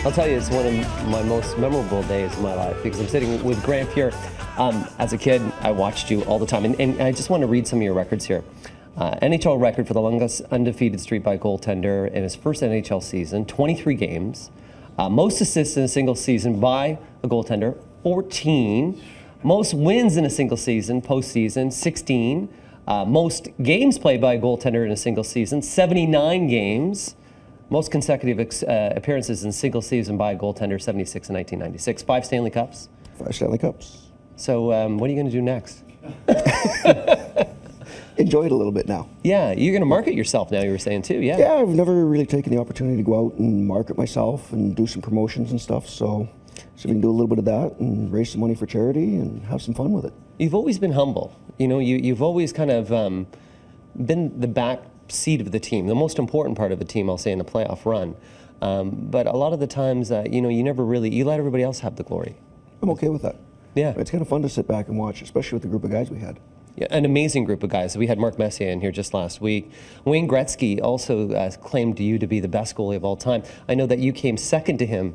I'll tell you, it's one of my most memorable days of my life because I'm sitting with Grant Fuhr. As a kid, I watched you all the time, and I just want to read some of your records here. NHL record for the longest undefeated streak by a goaltender in his first NHL season, 23 games. Most assists in a single season by a goaltender, 14. Most wins in a single season, postseason, 16. Most games played by a goaltender in a single season, 79 games. Most consecutive appearances in a single season by a goaltender, 76 in 1996. 5 Stanley Cups. 5 Stanley Cups. So what are you going to do next? Enjoy it a little bit now. Yeah, you're going to market yourself now, you were saying too, yeah. Yeah, I've never really taken the opportunity to go out and market myself and do some promotions and stuff, so we can do a little bit of that and raise some money for charity and have some fun with it. You've always been humble. You know, you've always kind of been the back seat of the team, the most important part of the team, I'll say, in a playoff run. But a lot of the times, you know, you let everybody else have the glory. I'm okay with that. Yeah. It's kind of fun to sit back and watch, especially with the group of guys we had. Yeah, an amazing group of guys. We had Mark Messier in here just last week. Wayne Gretzky also claimed you to be the best goalie of all time. I know that you came second to him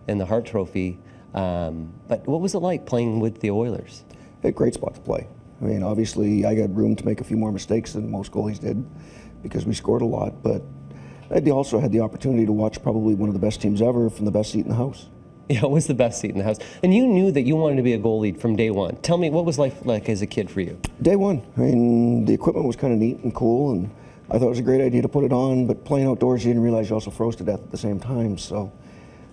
in the Hart Trophy. But what was it like playing with the Oilers? A great spot to play. I mean, obviously, I got room to make a few more mistakes than most goalies did because we scored a lot, but I also had the opportunity to watch probably one of the best teams ever from the best seat in the house. Yeah, it was the best seat in the house. And you knew that you wanted to be a goalie from day one. Tell me, what was life like as a kid for you? Day one. I mean, the equipment was kind of neat and cool, and I thought it was a great idea to put it on, but playing outdoors, you didn't realize you also froze to death at the same time. So,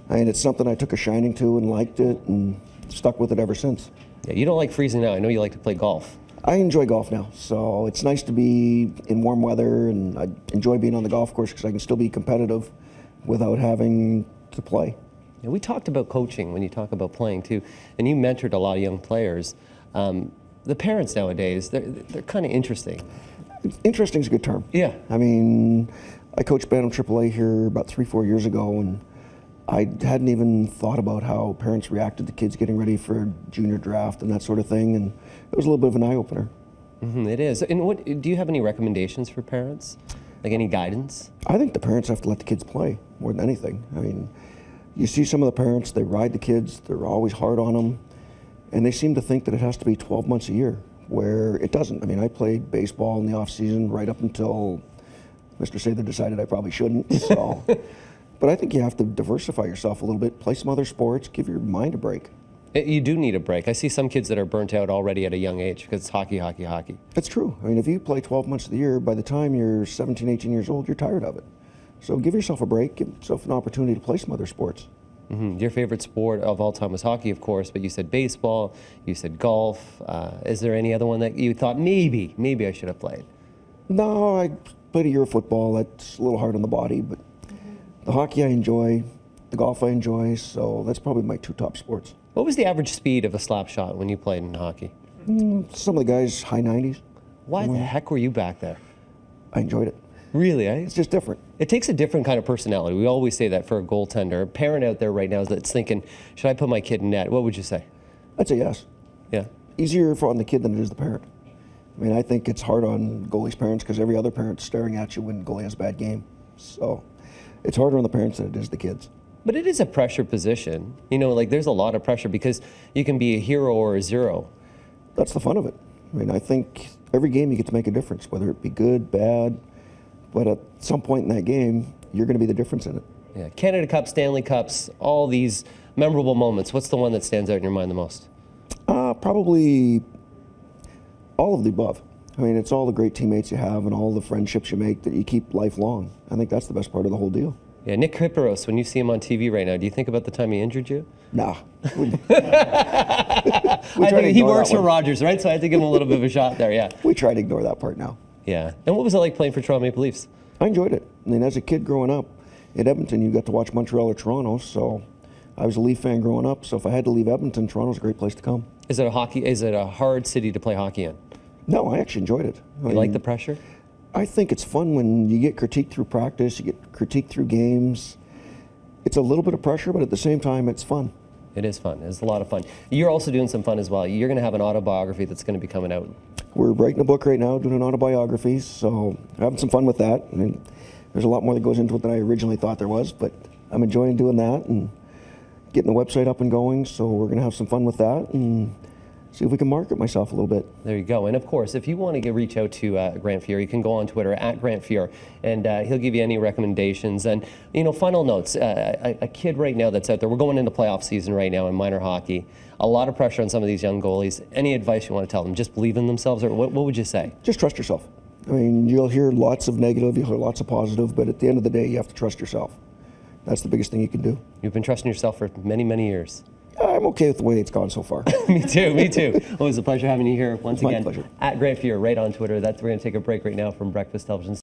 I mean, it's something I took a shining to and liked it and stuck with it ever since. Yeah, you don't like freezing now. I know you like to play golf. I enjoy golf now, so it's nice to be in warm weather, and I enjoy being on the golf course because I can still be competitive without having to play. Yeah, we talked about coaching when you talk about playing too, and you mentored a lot of young players. The parents nowadays, they're kind of interesting. Interesting is a good term. Yeah. I mean, I coached Bantam AAA here about 3-4 years ago, and I hadn't even thought about how parents reacted to kids getting ready for junior draft and that sort of thing, and it was a little bit of an eye-opener. Mm-hmm, it is. And do you have any recommendations for parents? Like any guidance? I think the parents have to let the kids play more than anything. I mean, you see some of the parents, they ride the kids, they're always hard on them, and they seem to think that it has to be 12 months a year, where it doesn't. I mean, I played baseball in the off-season right up until Mr. Sather decided I probably shouldn't, so... But I think you have to diversify yourself a little bit, play some other sports, give your mind a break. You do need a break. I see some kids that are burnt out already at a young age because it's hockey, hockey, hockey. That's true. I mean, if you play 12 months of the year, by the time you're 17, 18 years old, you're tired of it. So give yourself a break, give yourself an opportunity to play some other sports. Mm-hmm. Your favorite sport of all time was hockey, of course, but you said baseball, you said golf. Is there any other one that you thought maybe I should have played? No, I played a year of football. That's a little hard on the body, but the hockey I enjoy, the golf I enjoy, so that's probably my 2 top sports. What was the average speed of a slap shot when you played in hockey? Some of the guys, high 90s. Why the heck were you back there? I enjoyed it. Really, eh? It's just different. It takes a different kind of personality. We always say that for a goaltender. A parent out there right now that's thinking, should I put my kid in net? What would you say? I'd say yes. Yeah. Easier on the kid than it is the parent. I mean, I think it's hard on goalies' parents because every other parent's staring at you when goalie has a bad game. So it's harder on the parents than it is the kids. But it is a pressure position. You know, like there's a lot of pressure because you can be a hero or a zero. That's the fun of it. I mean, I think every game you get to make a difference, whether it be good, bad, but at some point in that game, you're going to be the difference in it. Yeah, Canada Cup, Stanley Cups, all these memorable moments. What's the one that stands out in your mind the most? Probably all of the above. I mean, it's all the great teammates you have and all the friendships you make that you keep lifelong. I think that's the best part of the whole deal. Yeah, Nick Kypreos, when you see him on TV right now, do you think about the time he injured you? Nah. I think he works for Rogers, right? So I had to give him a little bit of a shot there, yeah. We try to ignore that part now. Yeah. And what was it like playing for Toronto Maple Leafs? I enjoyed it. I mean, as a kid growing up in Edmonton, you got to watch Montreal or Toronto, so I was a Leaf fan growing up, so if I had to leave Edmonton, Toronto's a great place to come. Is it a hard city to play hockey in? No, I actually enjoyed it. You like the pressure? I think it's fun when you get critiqued through practice, you get critiqued through games. It's a little bit of pressure, but at the same time, it's fun. It is fun. It's a lot of fun. You're also doing some fun as well. You're going to have an autobiography that's going to be coming out. We're writing a book right now, doing an autobiography, so having some fun with that. I mean, there's a lot more that goes into it than I originally thought there was, but I'm enjoying doing that, and getting the website up and going, so we're going to have some fun with that and see if we can market myself a little bit. There you go. And of course, if you want to reach out to Grant Fuhr, you can go on Twitter at Grant Fuhr, and he'll give you any recommendations. And, final notes, a kid right now that's out there, we're going into playoff season right now in minor hockey, a lot of pressure on some of these young goalies. Any advice you want to tell them? Just believe in themselves, or what would you say? Just trust yourself. I mean, you'll hear lots of negative, you'll hear lots of positive, but at the end of the day, you have to trust yourself. That's the biggest thing you can do. You've been trusting yourself for many, many years. I'm okay with the way it's gone so far. Me too. Well, it was a pleasure having you here once My again. pleasure. At Grant Fuhr, right on Twitter. We're going to take a break right now from Breakfast Television.